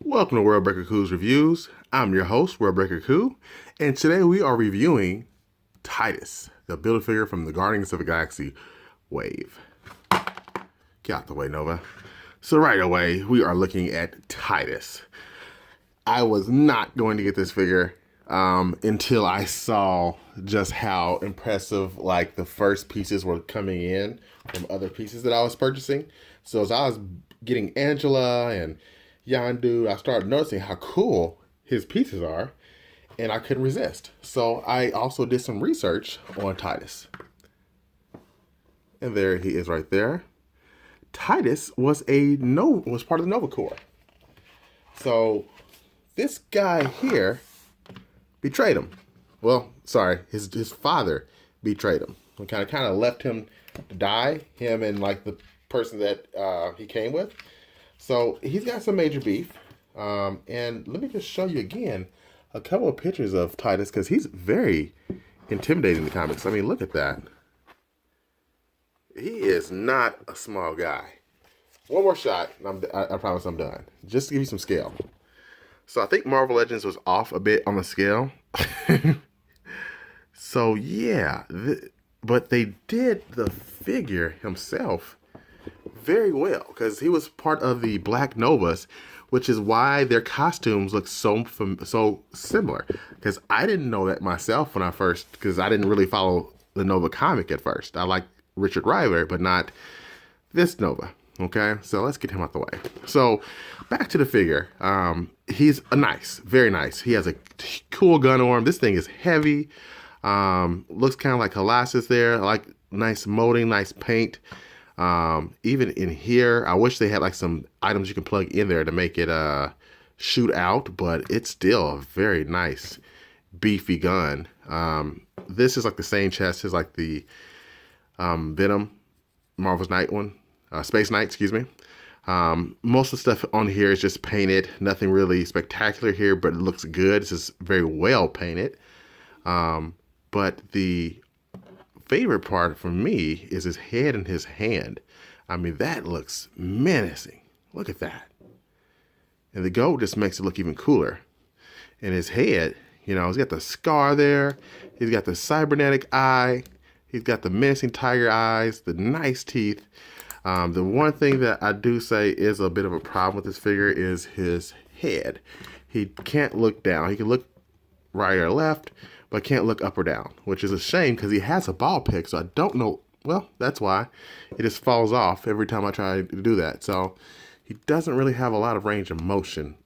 Welcome to World Breaker Cool's Reviews. I'm your host, World Breaker Cool, and today we are reviewing Titus, the Build-A-Figure from the Guardians of the Galaxy wave. Get out the way, Nova. So right away, we are looking at Titus. I was not going to get this figure until I saw just how impressive like the first pieces were coming in from other pieces that I was purchasing. So as I was getting Angela and Yandu, I started noticing how cool his pieces are, and I couldn't resist. So I also did some research on Titus. And there he is right there. Titus was part of the Nova Corps. So this guy here betrayed him. Well, sorry, his father betrayed him. And kind of left him to die, him and like the person that he came with. So he's got some major beef. And let me just show you again a couple of pictures of Titus because he's very intimidating in the comics. I mean, look at that. He is not a small guy. One more shot, and I promise I'm done. Just to give you some scale. So I think Marvel Legends was off a bit on the scale. So yeah, but they did the figure himself very well because he was part of the Black Novas, which is why their costumes look so similar. Because I didn't know that myself when because I didn't really follow the Nova comic at first. I liked Richard Rider, but not this Nova. Okay, so let's get him out the way. So back to the figure. He's very nice. He has a cool gun arm. This thing is heavy. Looks kind of like Colossus there. I like nice molding, nice paint. Even in here, I wish they had like some items you can plug in there to make it shoot out, but it's still a very nice beefy gun. This is like the same chest as like the Venom Marvel's Knight one. Space Knight, excuse me. Most of the stuff on here is just painted. Nothing really spectacular here, but it looks good. This is very well painted. But the favorite part for me is his head and his hand. I mean, that looks menacing. Look at that. And the gold just makes it look even cooler. And his head, you know, he's got the scar there. He's got the cybernetic eye. He's got the menacing tiger eyes, the nice teeth. The one thing that I do say is a bit of a problem with this figure is his head. He can't look down. He can look right or left, but can't look up or down, which is a shame because he has a ball pick, so I don't know. Well, that's why. It just falls off every time I try to do that. So he doesn't really have a lot of range of motion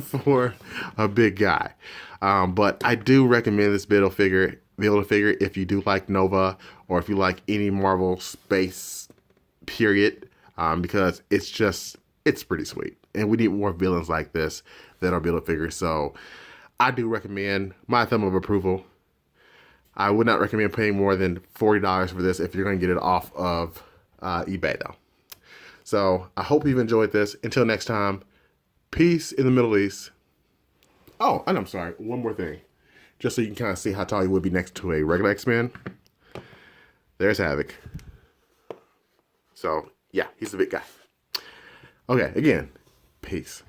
for a big guy. But I do recommend this Build-A-Figure if you do like Nova or if you like any Marvel space period, because it's pretty sweet. And we need more villains like this that are Build-A-Figure. So I do recommend, my thumb of approval. I would not recommend paying more than $40 for this if you're going to get it off of eBay though. So I hope you've enjoyed this. Until next time, peace in the Middle East. Oh, and I'm sorry, one more thing. Just so you can kind of see how tall he would be next to a regular X-Men. There's Havoc. So yeah, he's a big guy. Okay, again, peace.